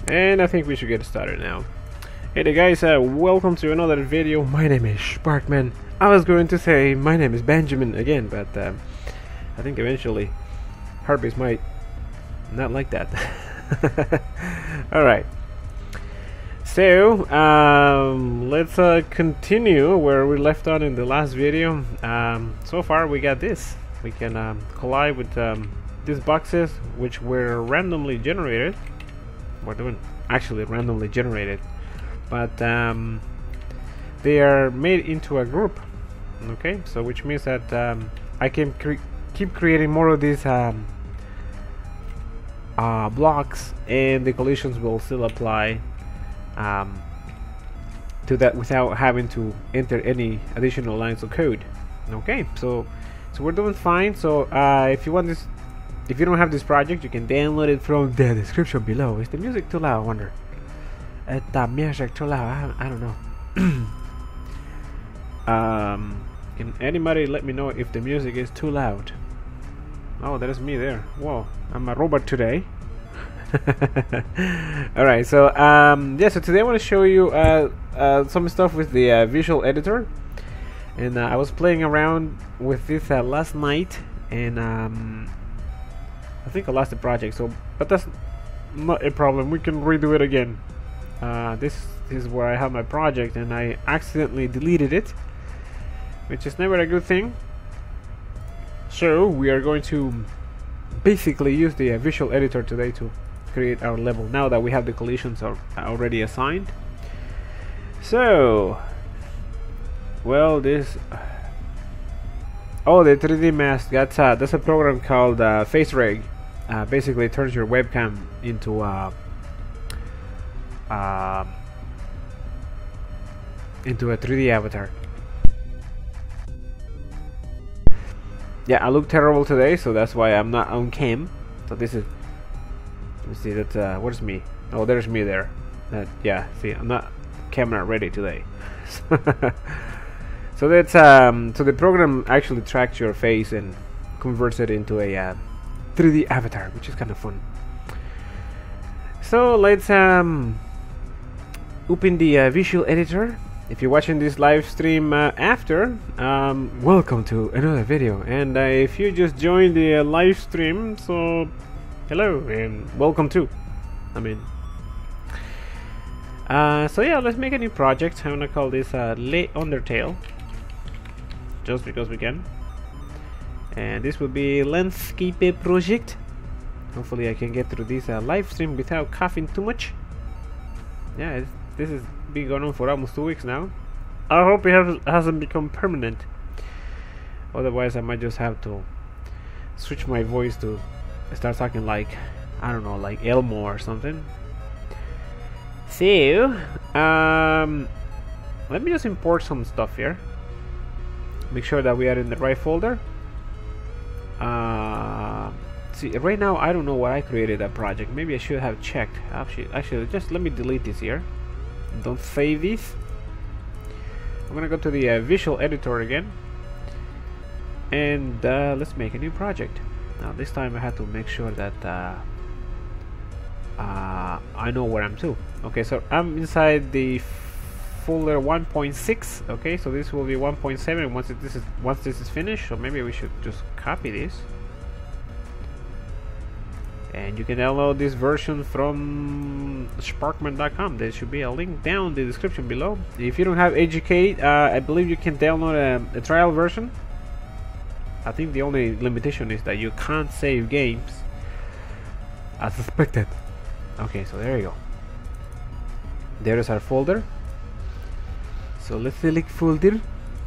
And I think we should get started now. Hey there guys, welcome to another video. My name is Sparckman. I was going to say my name is Benjamin again, but I think eventually Harpies might not like that. Alright. So, let's continue where we left on in the last video. So far we got this. We can collide with these boxes which were randomly generated. Actually randomly generated, but they are made into a group. Okay, so which means that I can keep creating more of these blocks, and the collisions will still apply to that without having to enter any additional lines of code. Okay, so we're doing fine. So if you want this, if you don't have this project, you can download it from the description below. Is the music too loud? I wonder. Is the music too loud? I don't know. Can anybody let me know if the music is too loud? Oh, that is me there. Whoa, I'm a robot today. Alright, so yeah, so today I want to show you some stuff with the visual editor. And I was playing around with this last night, and I think I lost the project, so but that's not a problem. We can redo it again. This is where I have my project, and I accidentally deleted it, which is never a good thing. So we are going to basically use the visual editor today to create our level, now that we have the collisions are already assigned. So, well, this the 3D mask, that's a program called FaceRig. Basically it turns your webcam into a 3D avatar. Yeah, I look terrible today, so that's why I'm not on cam. So this is, let me see, that's where's me? Oh, there's me there. Yeah, see, I'm not camera ready today. So that's so the program actually tracks your face and converts it into a 3D avatar, which is kind of fun. So let's open the visual editor. If you're watching this live stream after, welcome to another video. And if you just joined the live stream, so hello and welcome too. I mean, so yeah, let's make a new project. I'm gonna call this Undertale, just because we can. And this will be landscape project. Hopefully I can get through this live stream without coughing too much. Yeah, this has been going on for almost 2 weeks now. I hope it hasn't become permanent. Otherwise I might just have to switch my voice to start talking like, I don't know, like Elmo or something. So let me just import some stuff here. Make sure that we are in the right folder. See, right now I don't know what I created that project. Maybe I should have checked. Actually, just let me delete this here. Don't save this. I'm gonna go to the visual editor again, and let's make a new project. Now this time I have to make sure that I know where I'm to. Okay, so I'm inside the folder 1.6. okay, so this will be 1.7 once this is finished. So maybe we should just copy this, and you can download this version from Sparckman.com. There should be a link down in the description below. If you don't have Educate, I believe you can download a trial version. I think the only limitation is that you can't save games as suspected. Okay, so there you go. There is our folder. So let's select folder,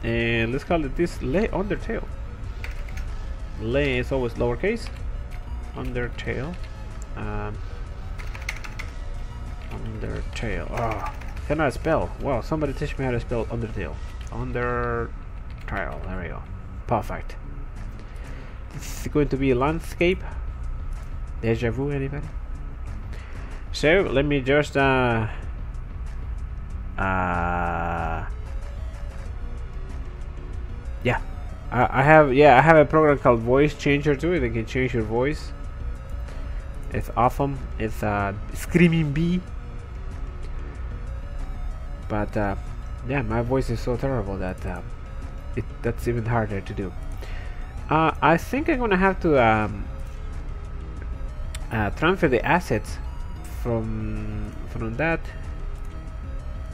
and let's call it this Undertale. Is always lowercase. Undertale. Undertale. Ah, cannot spell. Wow, somebody teach me how to spell Undertale. Undertale. There we go. Perfect. This is going to be a landscape. Deja vu, anybody? So let me just yeah, I have a program called Voice Changer too. They can change your voice. It's awesome. It's a screaming bee. But yeah, my voice is so terrible that that's even harder to do. I think I'm gonna have to transfer the assets from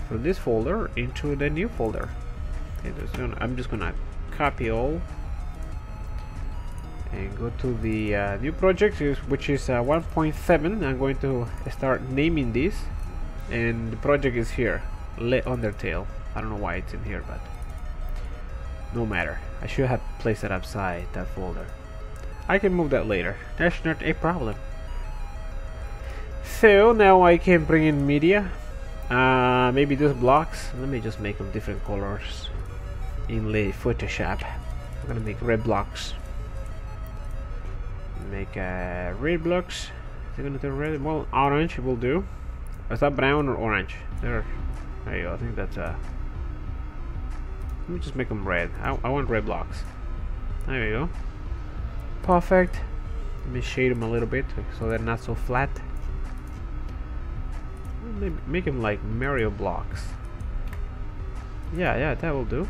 this folder into the new folder. Okay, I'm just gonna copy all and go to the new project, which is 1.7. I'm going to start naming this, and the project is here, Undertale. I don't know why it's in here, but no matter. I should have placed it outside that folder. I can move that later. That's not a problem. So now I can bring in media. Maybe those blocks. Let me just make them different colors. Inlay Photoshop. I'm gonna make red blocks. Make red blocks. Is it gonna do red? Well, orange will do. Is that brown or orange? There you go. I think that's let me just make them red. I want red blocks. There you go. Perfect. Let me shade them a little bit so they're not so flat. Maybe make them like Mario blocks. Yeah, that will do.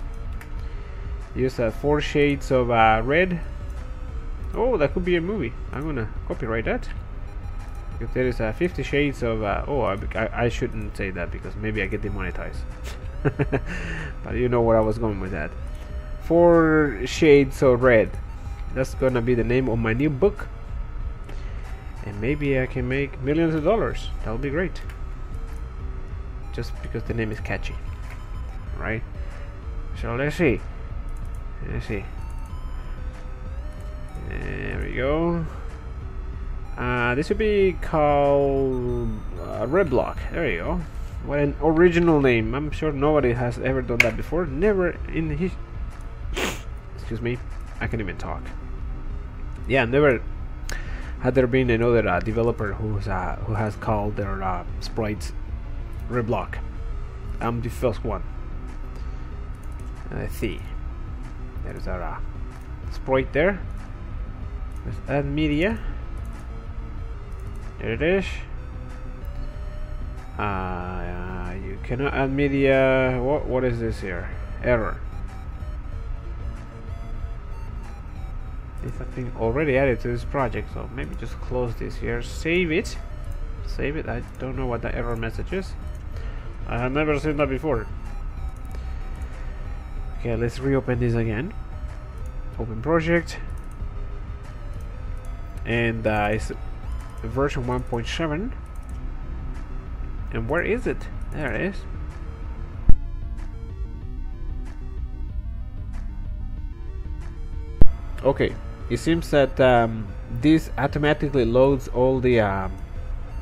Use 4 shades of red. Oh, that could be a movie. I'm gonna copyright that. If there is 50 shades of I shouldn't say that because maybe I get demonetized. But you know where I was going with that. 4 shades of red. That's gonna be the name of my new book. And maybe I can make millions of dollars. That would be great. Just because the name is catchy, right? So let's see. There we go. This would be called Red Block. There you go. What an original name. I'm sure nobody has ever done that before. Never in his excuse me, I can't even talk. Yeah, never had there been another developer who has called their sprites Red Block. I'm the first one. Let's see. There's our sprite there. Let's add media. There it is. You cannot add media. What is this here? Error. This has been already added to this project, so maybe just close this here. Save it. I don't know what the error message is. I have never seen that before. Okay, let's reopen this again. Open project. And it's version 1.7. And where is it? There it is. Okay, it seems that this automatically loads all the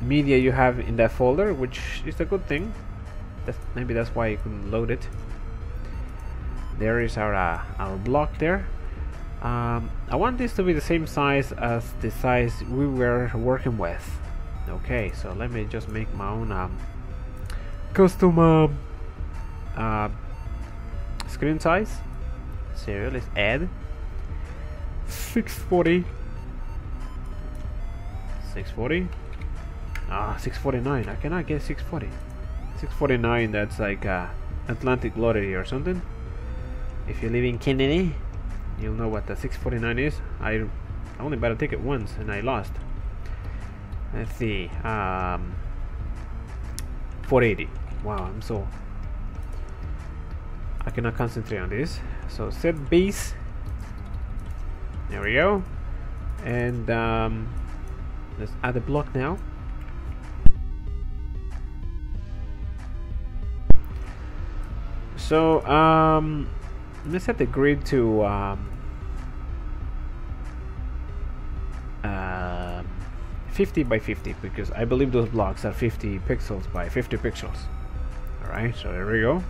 media you have in that folder, which is a good thing. Maybe that's why you couldn't load it. There is our block there. I want this to be the same size as the size we were working with. Okay, so let me just make my own custom screen size. So let's add 640. 649. I cannot get 640. 649, that's like Atlantic lottery or something. If you live in Kennedy, you'll know what the 649 is. I only bought a ticket once and I lost. Let's see, 480. Wow, I cannot concentrate on this. So set base. There we go. And let's add a block now. So let's set the grid to 50 by 50 because I believe those blocks are 50 pixels by 50 pixels. Alright, so there we go.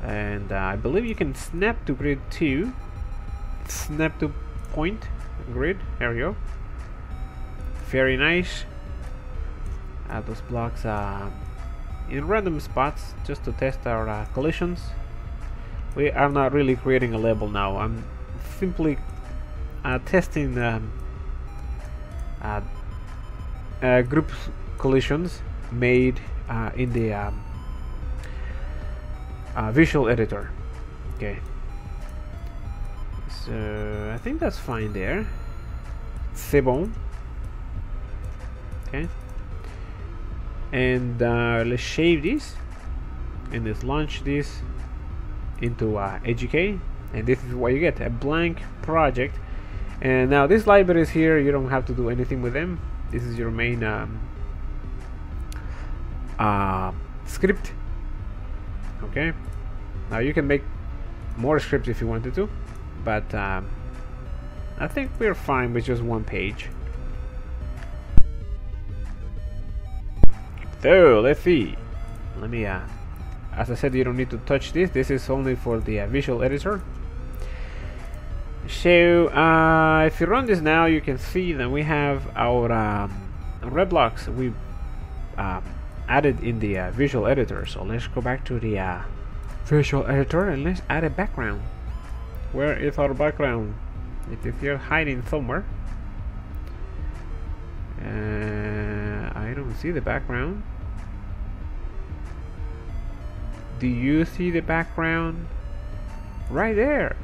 And I believe you can snap to grid 2. Snap to point grid. There we go. Very nice. Add those blocks in random spots just to test our collisions. We are not really creating a level now. I'm simply testing group collisions made in the visual editor. Okay, so I think that's fine there. C'est bon. Okay, and let's save this and let's launch this into AGK, and this is what you get, a blank project. And now this library is here, you don't have to do anything with them. This is your main script. Okay, now you can make more scripts if you wanted to, but I think we're fine with just one page. So let's see. Let me as I said, you don't need to touch this. This is only for the visual editor. So if you run this now, you can see that we have our red blocks we added in the visual editor. So let's go back to the visual editor and let's add a background. Where is our background? It is here hiding somewhere. I don't see the background. Do you see the background? Right there.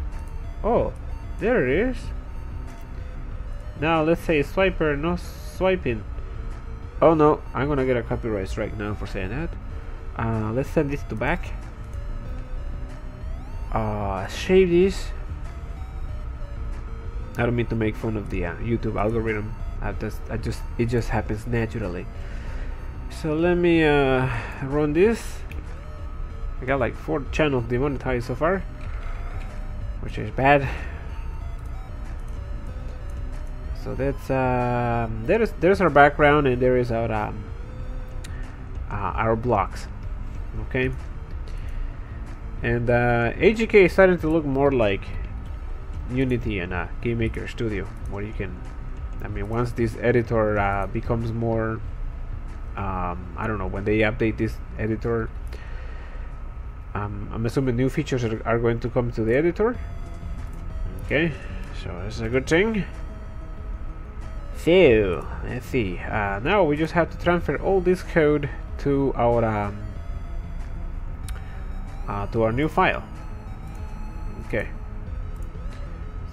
Oh, there it is. Now let's say swiper, no swiping. Oh no, I'm gonna get a copyright strike now for saying that. Let's send this to back. Save this. I don't mean to make fun of the YouTube algorithm. It just happens naturally. So let me run this. I got like 4 channels demonetized so far, which is bad. So that's there's our background, and there is our blocks. Okay, and AGK is starting to look more like Unity and Game Maker Studio, where you can, I mean, once this editor becomes more, I don't know, when they update this editor, I'm assuming new features are going to come to the editor. Okay, so that's a good thing. So let's see. Now we just have to transfer all this code to our new file. Okay,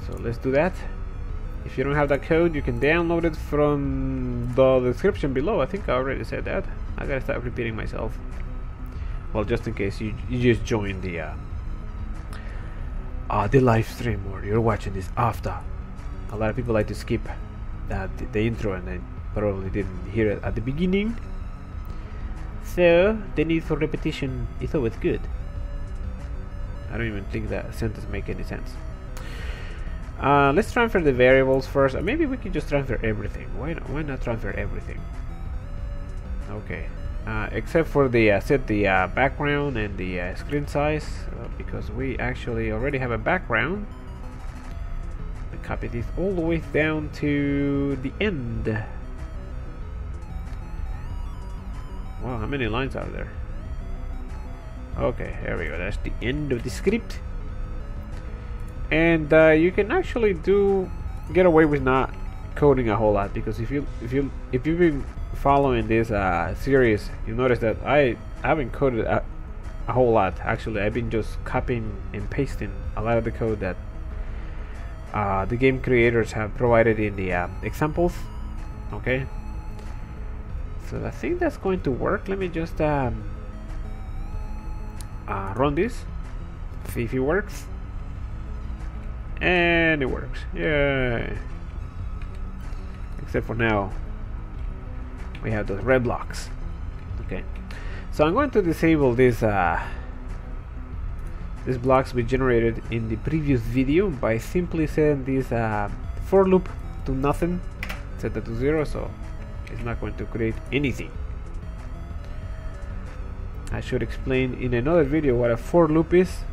so let's do that. If you don't have that code, you can download it from the description below. I think I already said that. I gotta stop repeating myself. Well, just in case you just joined the live stream, or you're watching this after. A lot of people like to skip the intro, and they probably didn't hear it at the beginning. So the need for repetition is always good. I don't even think that sentence make any sense. Let's transfer the variables first. Maybe we can just transfer everything. Why not transfer everything? Okay. Except for the set the background and the screen size, because we actually already have a background. I copy this all the way down to the end. Wow, how many lines are there? Okay, there we go. That's the end of the script. And you can actually get away with not coding a whole lot, because if you've been following this series, you notice that I haven't coded a whole lot. Actually, I've been just copying and pasting a lot of the code that the game creators have provided in the examples. Okay, so I think that's going to work. Let me just run this, see if it works. And it works. Yay! Except for now, we have those red blocks. Okay, so I'm going to disable these blocks we generated in the previous video by simply setting this for loop to nothing. Set that to 0, so it's not going to create anything. I should explain in another video what a for loop is.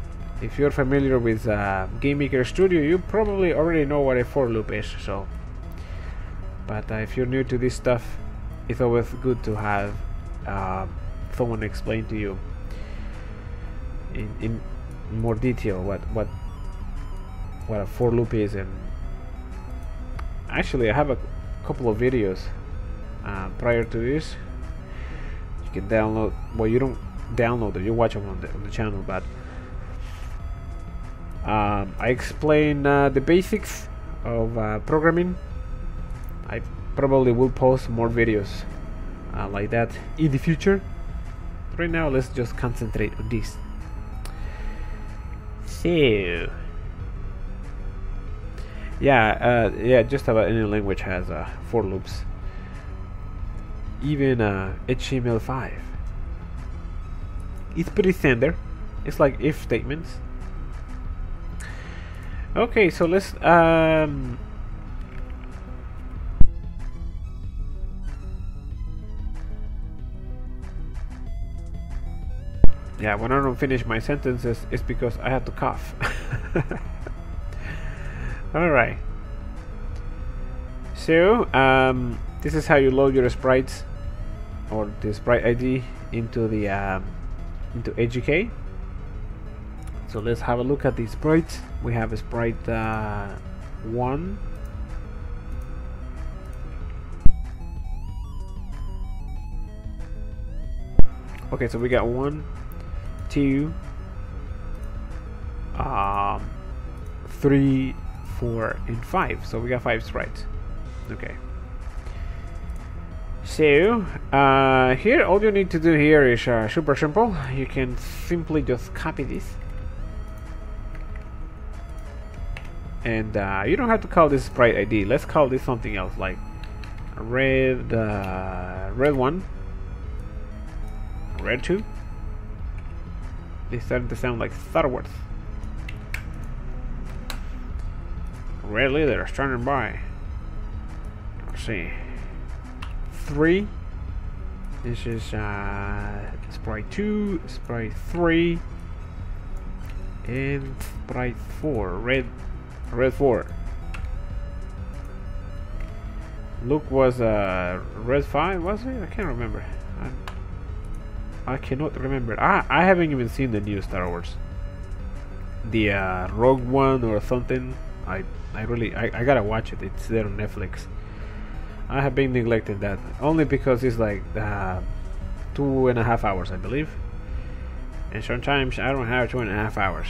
If you're familiar with Game Maker Studio, you probably already know what a for loop is. So, but if you're new to this stuff, it's always good to have someone explain to you in more detail what a for loop is. And actually, I have a couple of videos prior to this. You can download. Well, you don't download it. You watch them on the channel, but I explain the basics of programming. I probably will post more videos like that in the future. Right now, let's just concentrate on this. So, yeah, just about any language has for loops. Even HTML5. It's pretty standard. It's like if statements. Okay, so let's yeah, when I don't finish my sentences, it's because I have to cough. Alright. So, this is how you load your sprites or the sprite ID into the into AGK. So let's have a look at the sprites. We have a sprite 1. Okay, so we got 1, 2, 3, 4, and 5. So we got 5 sprites. Okay. So here, all you need to do here is super simple. You can simply just copy this, and you don't have to call this sprite ID. Let's call this something else, like red 1, red 2. They starting to sound like Star Wars. Red leader standing by. Let's see. 3. This is sprite 2, sprite 3, and sprite 4. Red 4. Luke was red 5, was it? I can't remember. I cannot remember. I haven't even seen the new Star Wars. The Rogue One or something. I gotta watch it. It's there on Netflix. I have been neglecting that only because it's like 2.5 hours, I believe. And sometimes I don't have 2.5 hours.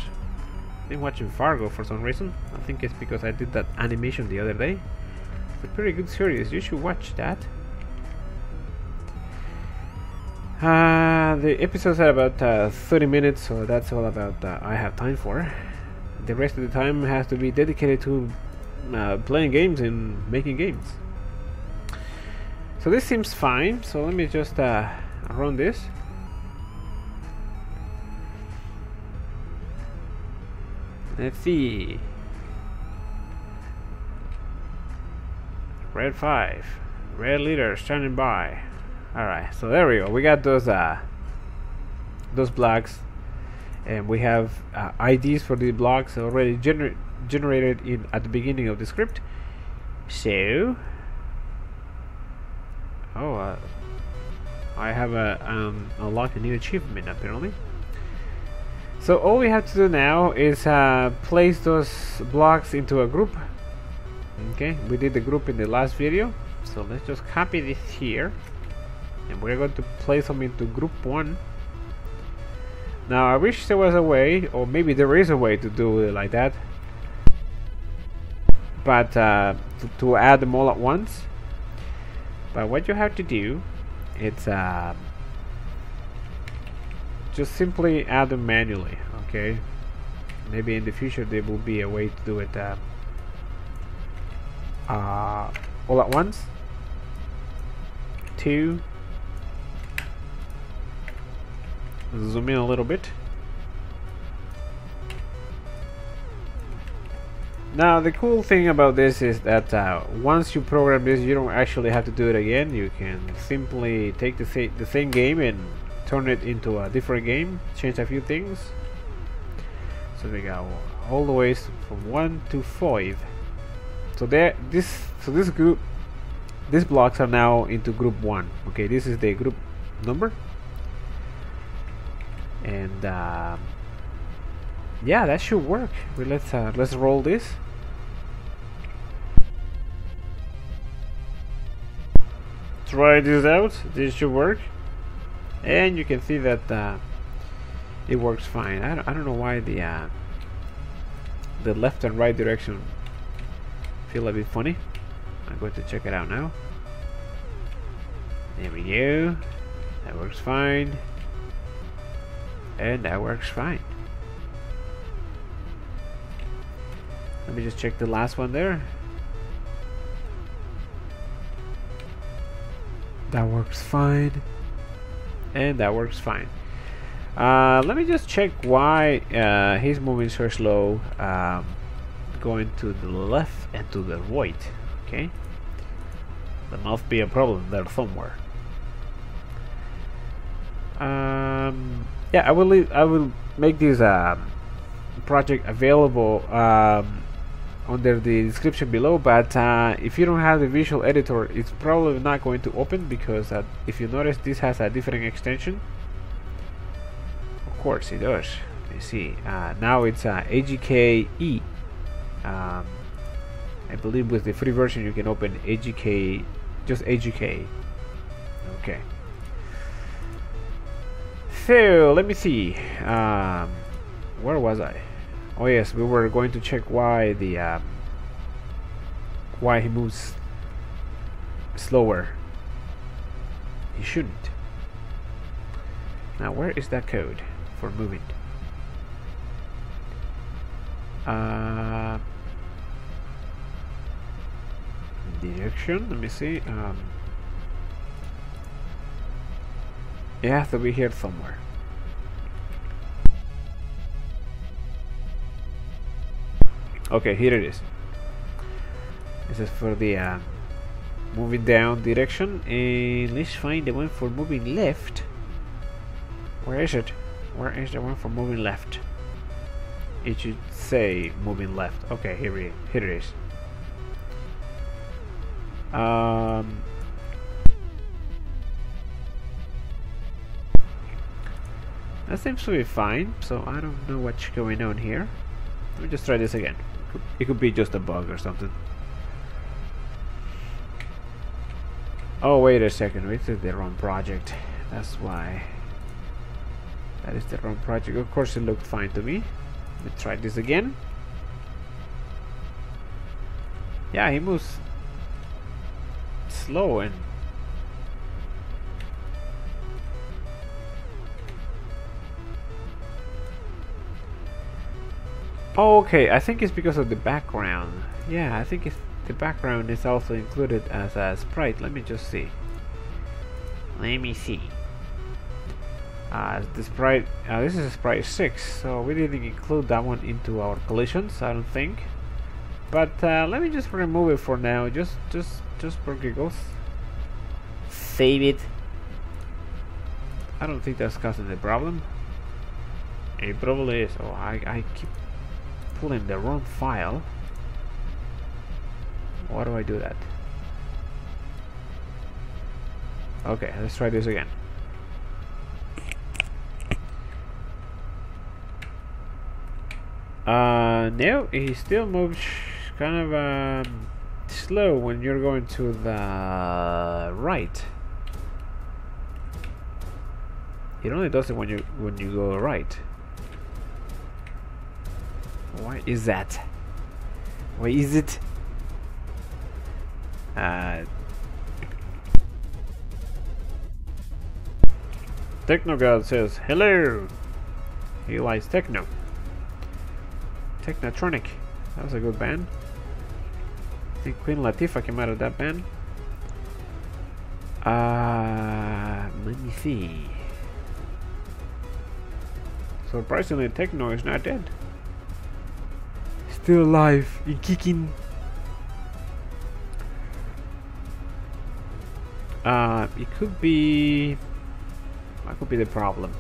I've been watching Fargo for some reason. I think it's because I did that animation the other day. It's a pretty good series. You should watch that. The episodes are about 30 minutes, so that's all about I have time for. The rest of the time has to be dedicated to playing games and making games. So this seems fine, so let me just run this. Let's see. Red 5. Red leader standing by. Alright, so there we go. We got those blocks, and we have IDs for these blocks already generated at the beginning of the script. So, I have unlocked a new achievement apparently. So all we have to do now is place those blocks into a group. Okay, we did the group in the last video, so let's just copy this here, and we're going to place them into group 1. Now I wish there was a way, or maybe there is a way to do it like that, but to add them all at once. But what you have to do, it's just simply add them manually. Okay, maybe in the future there will be a way to do it all at once. 2. Zoom in a little bit. Now the cool thing about this is that once you program this, you don't actually have to do it again. You can simply take the same game and turn it into a different game, change a few things. So we go all the way from 1 to 5. So this group, these blocks are now into group 1. Okay, this is the group number, and yeah, that should work. Well, let's roll this. try this out. This should work, and you can see that it works fine. I don't know why the left and right direction feel a bit funny. I'm going to check it out now. There we go. That works fine, and that works fine. Let me just check the last one there. That works fine, and that works fine. Let me just check why he's moving so slow, going to the left and to the right. Okay, there must be a problem there somewhere. Yeah, I will make this project available under the description below, but if you don't have the visual editor, it's probably not going to open, because if you notice, this has a different extension. Of course it does. You see, now it's AGKE. I believe with the free version you can open AGK, just AGK. Okay. So let me see. Where was I? Oh yes, we were going to check why why he moves slower. He shouldn't. Now where is that code for moving? Direction. Let me see. It has to be here somewhere. Okay, here it is. This is for the moving down direction, and let's find the one for moving left. Where is it? Where is the one for moving left? It should say moving left. Okay, here it is. That seems to be fine, so I don't know what's going on here. Let me just try this again. It could be just a bug or something. Oh, wait a second. This is the wrong project. That's why. That is the wrong project. Of course, it looked fine to me. Let me try this again. Yeah, he moves slow and oh, okay, I think it's because of the background. Yeah, I think the background is also included as a sprite. Let me just see. Let me see. The sprite. This is a sprite 6, so we didn't include that one into our collisions, I don't think. But let me just remove it for now, just for giggles. Save it. I don't think that's causing the problem. It probably is. Oh, I keep pulling the wrong file. Why do I do that? Okay, let's try this again. No, he still moves kind of slow when you're going to the right. It only does it when you go right. Why is that? Why is it? TechnoGod says hello. He likes techno. Technotronic. That was a good band. I think Queen Latifah came out of that band. Let me see. Surprisingly, techno is not dead. Still alive and kicking. It could be. What could be the problem?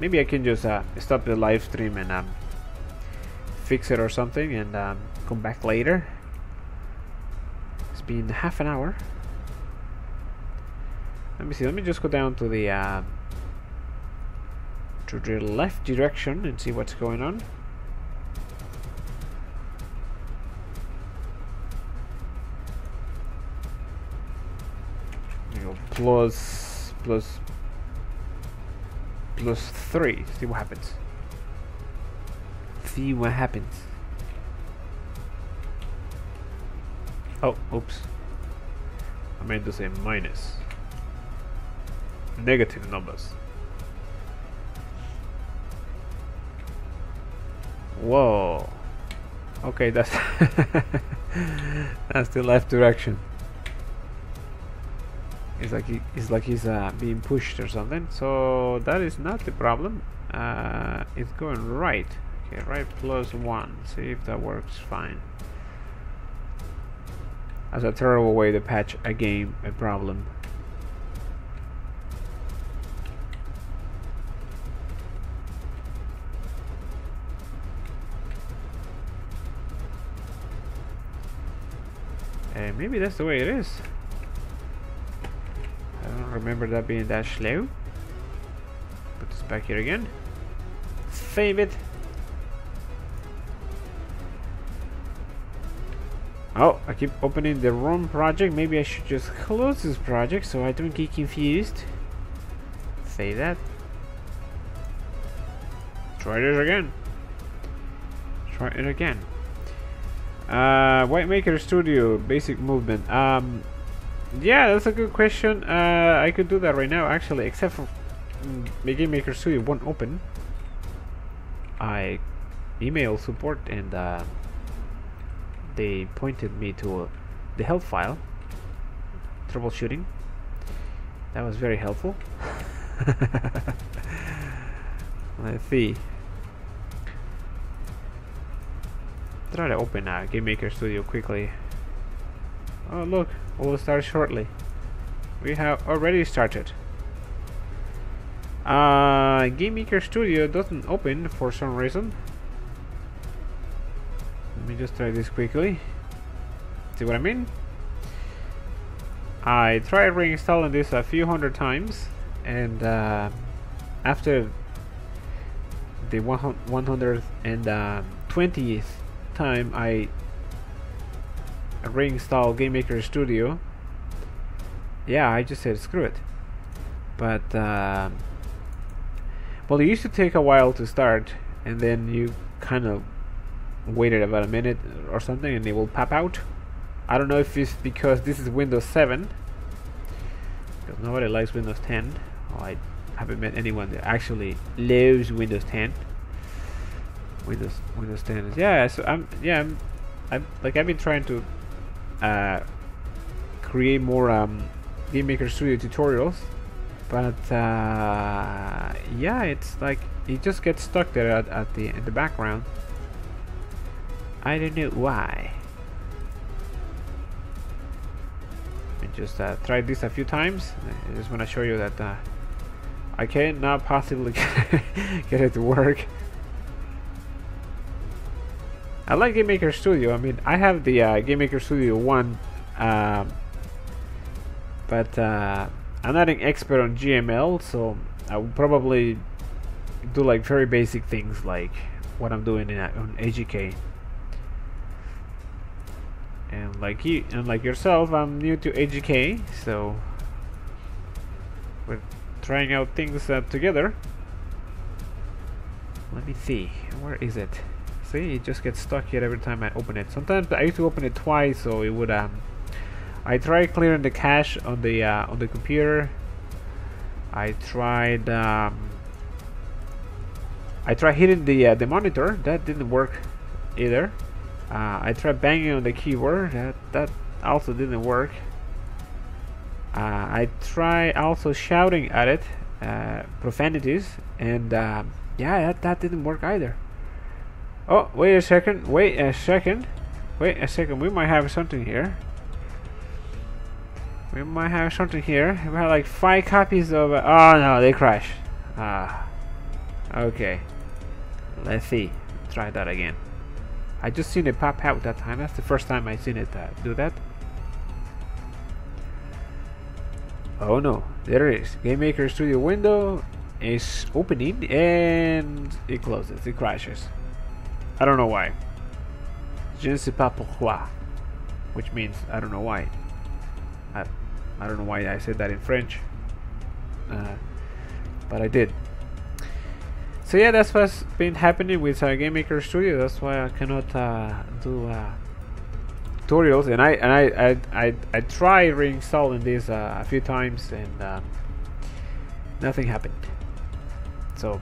Maybe I can just stop the live stream and fix it or something, and come back later. It's been half an hour. Let me see. Let me just go down to the left direction and see what's going on. plus 3. See what happens. See what happens. Oh, oops. I meant to say minus. Negative numbers. Whoa. Okay, that's that's the left direction. It's like he's being pushed or something. So that is not the problem. It's going right. Okay, right +1. See if that works fine. That's a terrible way to patch a problem. Maybe that's the way it is. I don't remember that being that slow. Put this back here again. Save it. Oh, I keep opening the wrong project. Maybe I should just close this project so I don't get confused. Save that. Try this again. Try it again. Winemaker Studio basic movement. Yeah, that's a good question. I could do that right now actually, except for Game Maker Studio won't open. I email support and they pointed me to the help file. Troubleshooting. That was very helpful. Let's see. Try to open Game Maker Studio quickly. Oh look, we'll start shortly. We have already started. Game Maker Studio doesn't open for some reason. Let me just try this quickly. See what I mean? I tried reinstalling this a few hundred times, and after the 120th time I reinstall Game Maker Studio, yeah, I just said screw it. But well, it used to take a while to start, and then you kind of waited about a minute or something and it will pop out. I don't know if it's because this is Windows 7, because nobody likes Windows 10. Oh, I haven't met anyone that actually loves Windows 10. Windows 10 is, yeah. So I'm I've been trying to create more Game Maker Studio tutorials, but yeah, it's like it just gets stuck there at the in the background. I don't know why. I just tried this a few times. I just want to show you that I cannot possibly get it to work. I like Game Maker Studio. I mean, I have the Game Maker Studio 1, but I'm not an expert on GML, so I will probably do like very basic things like what I'm doing on AGK. And like you and like yourself, I'm new to AGK, so we're trying out things together. Let me see, where is it? See, it just gets stuck here every time I open it. Sometimes I used to open it twice, so it would. I tried clearing the cache on the computer. I tried hitting the monitor. That didn't work either. I tried banging on the keyboard. That also didn't work. I tried also shouting at it, profanities, and yeah, that didn't work either. Oh, wait a second. We might have something here. We have like 5 copies of. Oh no, they crash. Okay. Let's see. Try that again. I just seen it pop out that time. That's the first time I seen it do that. Oh no, there it is. Game Maker Studio window is opening and it closes. It crashes. I don't know why. Je ne sais pas pourquoi, which means I don't know why. I don't know why I said that in French, but I did. So yeah, that's what's been happening with Game Maker Studio. That's why I cannot do tutorials, and I tried reinstalling this a few times, and nothing happened. So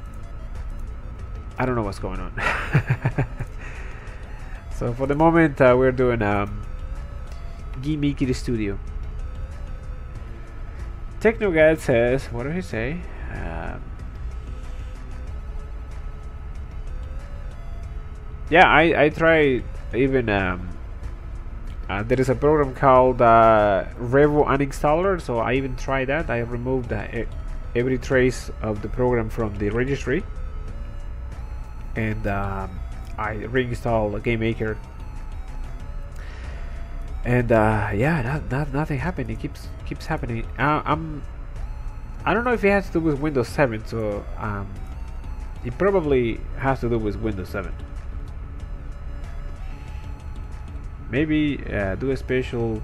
I don't know what's going on. So for the moment, we're doing Game Maker Studio. TechnoGuide says, what did he say? Yeah, I tried even. There is a program called Revo Uninstaller, so I even tried that. I removed every trace of the program from the registry, and I reinstalled Game Maker, and yeah, nothing happened. It keeps happening. I don't know if it has to do with Windows 7, so it probably has to do with Windows 7. Maybe do a special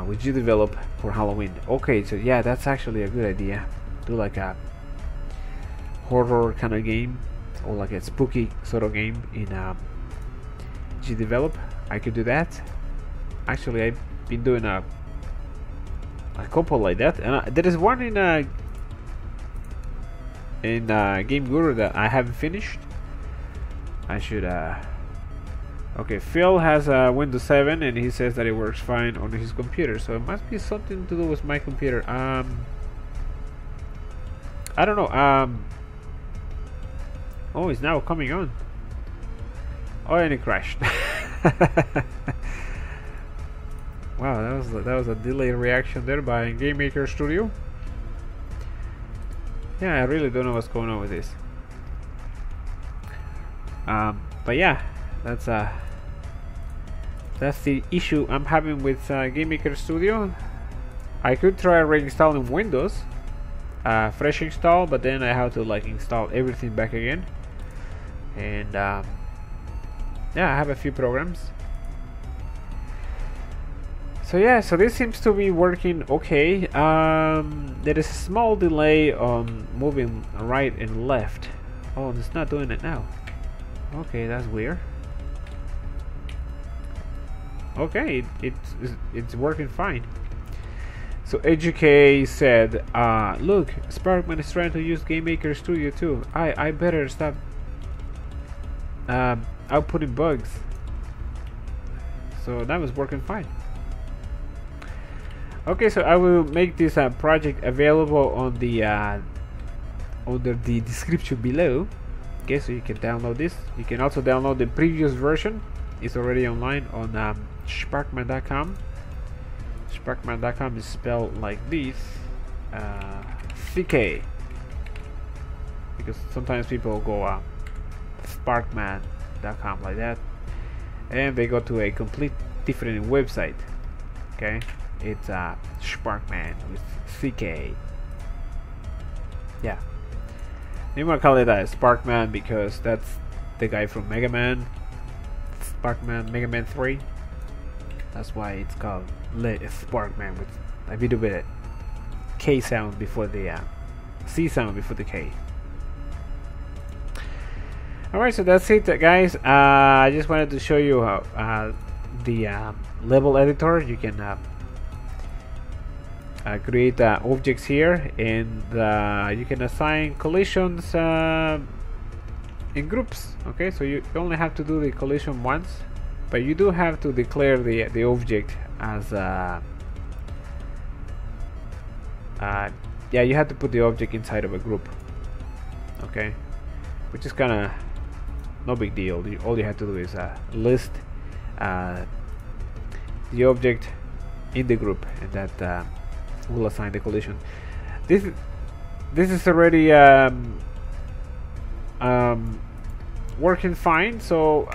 with GDevelop for Halloween. Okay, so yeah, that's actually a good idea. Do like a horror kind of game, or like a spooky sort of game in GDevelop. I could do that. Actually, I've been doing a couple like that, and there is one in Game Guru that I haven't finished. I should. Okay, Phil has Windows 7, and he says that it works fine on his computer, so it must be something to do with my computer. I don't know. Oh, it's now coming on. Oh, and it crashed. Wow, that was a delayed reaction there by Game Maker Studio. Yeah, I really don't know what's going on with this. But yeah, that's the issue I'm having with Game Maker Studio. I could try reinstalling Windows, fresh install, but then I have to like install everything back again. And yeah, I have a few programs. So yeah, so this seems to be working okay. There is a small delay on moving right and left. Oh, it's not doing it now. Okay, that's weird. Okay, it's working fine. So EduK said, look, Sparckman is trying to use Game Maker Studio too. I better stop outputting bugs. So that was working fine. Okay, so I will make this project available on the under the description below. Okay, so you can download this. You can also download the previous version. It's already online on Sparckman.com. Sparckman.com is spelled like this, CK, because sometimes people go Sparckman.com like that, and they go to a complete different website. Okay, it's Sparckman with CK. Yeah, you might call it Sparckman because that's the guy from Mega Man. Sparckman, Mega Man 3. That's why it's called Sparckman, with a bit of a K sound before the C sound before the K. Alright, so that's it, guys. I just wanted to show you how the level editor. You can create objects here, and you can assign collisions in groups. Okay, so you only have to do the collision once, but you do have to declare the object as yeah, you have to put the object inside of a group. Okay, which is kind of no big deal. All you have to do is list the object in the group, and that will assign the collision. This is already working fine, so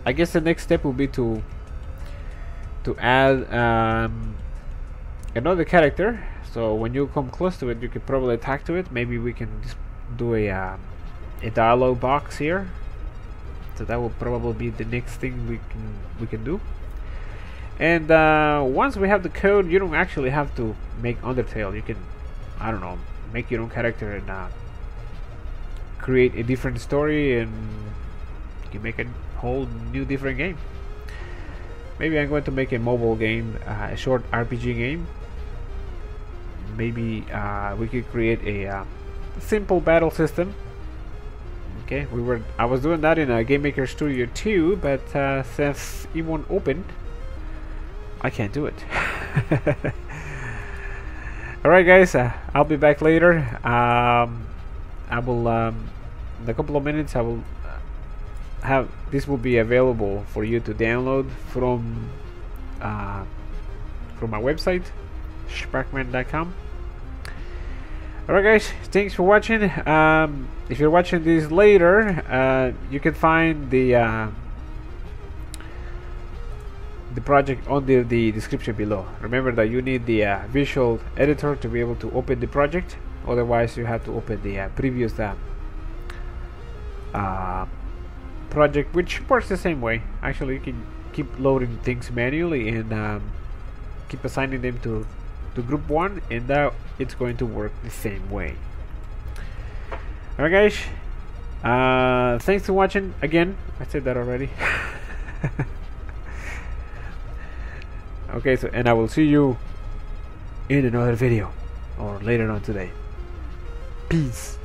I guess the next step will be to add another character. So when you come close to it, you can probably attack to it. Maybe we can just do a dialog box here. So that will probably be the next thing we can do. And once we have the code, you don't actually have to make Undertale. You can, I don't know, make your own character and create a different story, and you make a whole new different game. Maybe I'm going to make a mobile game, a short RPG game. Maybe we could create a simple battle system. Okay, I was doing that in a Game Maker Studio 2, but since it won't open, I can't do it. Alright guys, I'll be back later. I will in a couple of minutes I will have this will be available for you to download from my website, Sparckman.com. Alright guys, thanks for watching. If you're watching this later, you can find the project under the description below. Remember that you need the visual editor to be able to open the project. Otherwise, you have to open the previous project, which works the same way. Actually, you can keep loading things manually and keep assigning them to group 1, and now it's going to work the same way. Alright guys, thanks for watching again. I said that already. Okay, so and I will see you in another video or later on today. Peace.